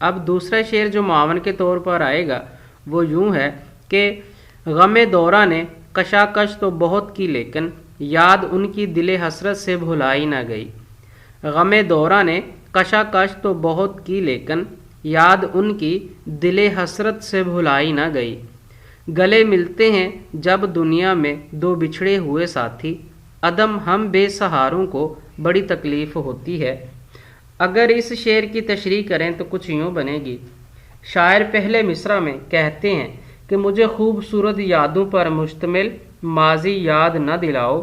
اب دوسرا شعر جو معاون کے طور پر آئے گا وہ یوں ہے کہ غم دورہ نے کشاکش تو بہت کی لیکن یاد ان کی دل حسرت سے بھلائی نہ گئی۔ غم دورہ نے کشاکش تو بہت کی لیکن یاد ان کی دل حسرت سے بھلائی نہ گئی۔ گلے ملتے ہیں جب دنیا میں دو بچھڑے ہوئے ساتھی، عدم ہم بے سہاروں کو بڑی تکلیف ہوتی ہے۔ اگر اس شعر کی تشریح کریں تو کچھ یوں بنے گی۔ شاعر پہلے مصرع میں کہتے ہیں کہ مجھے خوبصورت یادوں پر مشتمل ماضی یاد نہ دلاؤ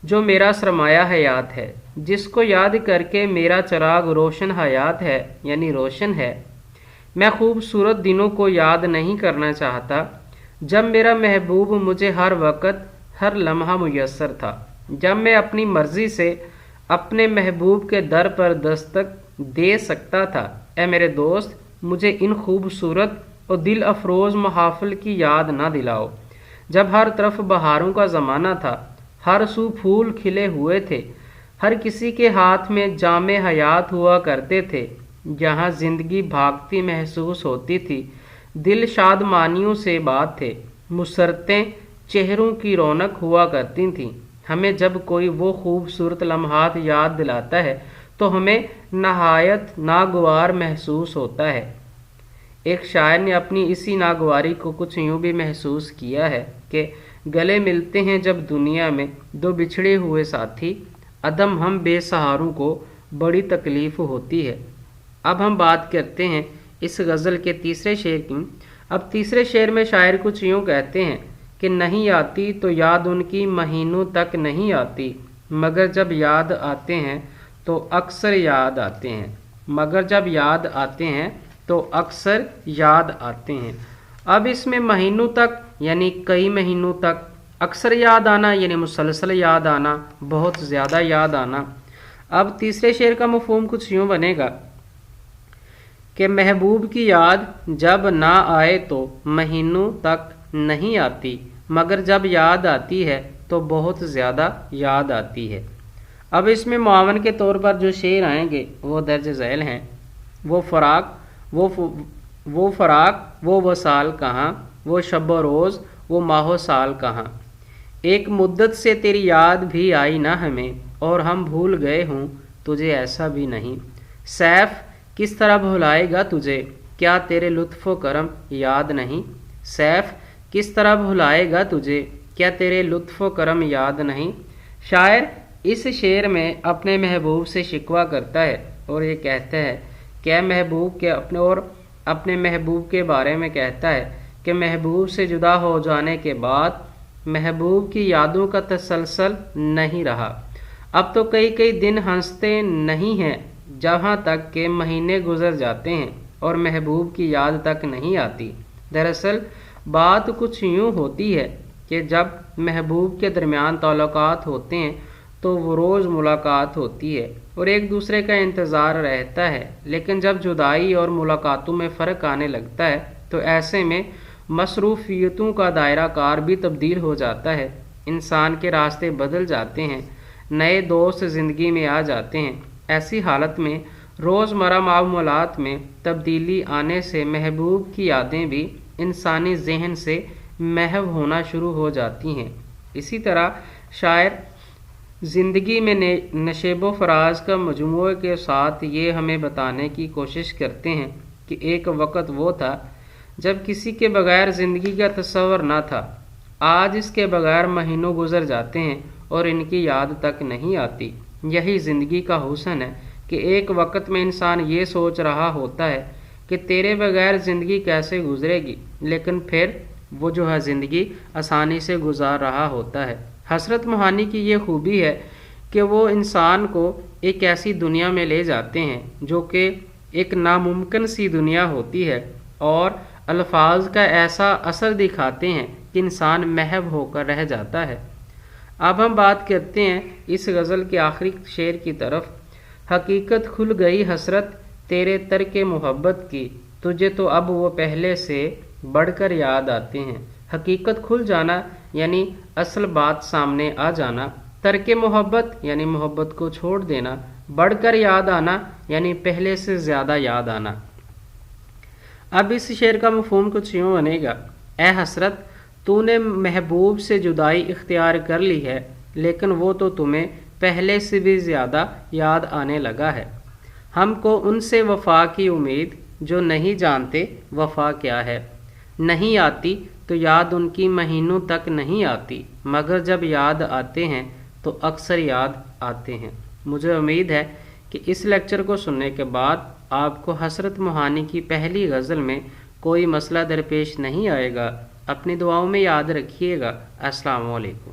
جو میرا سرمایہ حیات ہے، جس کو یاد کر کے میرا چراغ روشن حیات ہے یعنی روشن ہے۔ میں خوبصورت دنوں کو یاد نہیں کرنا چاہتا جب میرا محبوب مجھے ہر وقت ہر لمحہ میسر تھا، جب میں اپنی مرضی سے اپنے محبوب کے در پر دستک دے سکتا تھا۔ اے میرے دوست، مجھے ان خوبصورت اور دل افروز محافل کی یاد نہ دلاؤ جب ہر طرف بہاروں کا زمانہ تھا، ہر سو پھول کھلے ہوئے تھے، ہر کسی کے ہاتھ میں جام حیات ہوا کرتے تھے، جہاں زندگی بھاگتی محسوس ہوتی تھی، دل شادمانیوں سے بات تھے، مسرتیں چہروں کی رونق ہوا کرتی تھیں۔ ہمیں جب کوئی وہ خوبصورت لمحات یاد دلاتا ہے تو ہمیں نہایت ناگوار محسوس ہوتا ہے۔ ایک شاعر نے اپنی اسی ناگواری کو کچھ یوں بھی محسوس کیا ہے کہ گلے ملتے ہیں جب دنیا میں دو بچھڑے ہوئے ساتھی، عدم ہم بے سہاروں کو بڑی تکلیف ہوتی ہے۔ اب ہم بات کرتے ہیں اس غزل کے تیسرے شعر کی۔ اب تیسرے شعر میں شاعر کچھ یوں کہتے ہیں کہ نہیں آتی تو یاد ان کی مہینوں تک نہیں آتی، مگر جب یاد آتے ہیں تو اکثر یاد آتے ہیں، مگر جب یاد آتے ہیں تو اکثر یاد آتے ہیں۔ اب اس میں مہینوں تک یعنی کئی مہینوں تک، اکثر یاد آنا یعنی مسلسل یاد آنا، بہت زیادہ یاد آنا۔ اب تیسرے شعر کا مفہوم کچھ یوں بنے گا کہ محبوب کی یاد جب نہ آئے تو مہینوں تک نہیں آتی، مگر جب یاد آتی ہے تو بہت زیادہ یاد آتی ہے۔ اب اس میں معاون کے طور پر جو شعر آئیں گے وہ درج ذیل ہیں۔ وہ فراق وہ وصال کہاں، وہ شب و روز وہ ماہ و سال کہاں، ایک مدت سے تیری یاد بھی آئی نہ ہمیں، اور ہم بھول گئے ہوں تجھے ایسا بھی نہیں۔ سیف کس طرح بھلائے گا تجھے، کیا تیرے لطف و کرم یاد نہیں۔ سیف کس طرح بھلائے گا تجھے، کیا تیرے لطف و کرم یاد نہیں۔ شاعر اس شعر میں اپنے محبوب سے شکوہ کرتا ہے اور یہ کہتا ہے کہ محبوب کے اپنے محبوب کے بارے میں کہتا ہے کہ محبوب سے جدا ہو جانے کے بعد محبوب کی یادوں کا تسلسل نہیں رہا۔ اب تو کئی دن ہنستے نہیں ہیں جہاں تک کہ مہینے گزر جاتے ہیں اور محبوب کی یاد تک نہیں آتی۔ دراصل بات کچھ یوں ہوتی ہے کہ جب محبوب کے درمیان تعلقات ہوتے ہیں تو وہ روز ملاقات ہوتی ہے اور ایک دوسرے کا انتظار رہتا ہے، لیکن جب جدائی اور ملاقاتوں میں فرق آنے لگتا ہے تو ایسے میں مصروفیتوں کا دائرہ کار بھی تبدیل ہو جاتا ہے، انسان کے راستے بدل جاتے ہیں، نئے دوست زندگی میں آ جاتے ہیں۔ ایسی حالت میں روزمرہ معاملات میں تبدیلی آنے سے محبوب کی یادیں بھی انسانی ذہن سے محو ہونا شروع ہو جاتی ہیں۔ اسی طرح شاعر زندگی میں نشیب و فراز کا مجموعے کے ساتھ یہ ہمیں بتانے کی کوشش کرتے ہیں کہ ایک وقت وہ تھا جب کسی کے بغیر زندگی کا تصور نہ تھا، آج اس کے بغیر مہینوں گزر جاتے ہیں اور ان کی یاد تک نہیں آتی۔ یہی زندگی کا حسن ہے کہ ایک وقت میں انسان یہ سوچ رہا ہوتا ہے کہ تیرے بغیر زندگی کیسے گزرے گی، لیکن پھر وہ جو ہے زندگی آسانی سے گزار رہا ہوتا ہے۔ حسرت موہانی کی یہ خوبی ہے کہ وہ انسان کو ایک ایسی دنیا میں لے جاتے ہیں جو کہ ایک ناممکن سی دنیا ہوتی ہے، اور الفاظ کا ایسا اثر دکھاتے ہیں کہ انسان محو ہو کر رہ جاتا ہے۔ اب ہم بات کرتے ہیں اس غزل کے آخری شعر کی طرف۔ حقیقت کھل گئی حسرت تیرے ترک محبت کی، تجھے تو اب وہ پہلے سے بڑھ کر یاد آتے ہیں۔ حقیقت کھل جانا یعنی اصل بات سامنے آ جانا، ترک محبت یعنی محبت کو چھوڑ دینا، بڑھ کر یاد آنا یعنی پہلے سے زیادہ یاد آنا۔ اب اس شعر کا مفہوم کچھ یوں بنے گا: اے حسرت، تو نے محبوب سے جدائی اختیار کر لی ہے، لیکن وہ تو تمہیں پہلے سے بھی زیادہ یاد آنے لگا ہے۔ ہم کو ان سے وفا کی امید جو نہیں جانتے وفا کیا ہے۔ نہیں آتی تو یاد ان کی مہینوں تک نہیں آتی، مگر جب یاد آتے ہیں تو اکثر یاد آتے ہیں۔ مجھے امید ہے کہ اس لیکچر کو سننے کے بعد آپ کو حسرت موہانی کی پہلی غزل میں کوئی مسئلہ درپیش نہیں آئے گا۔ اپنی دعاؤں میں یاد رکھیے گا۔ السلام علیکم۔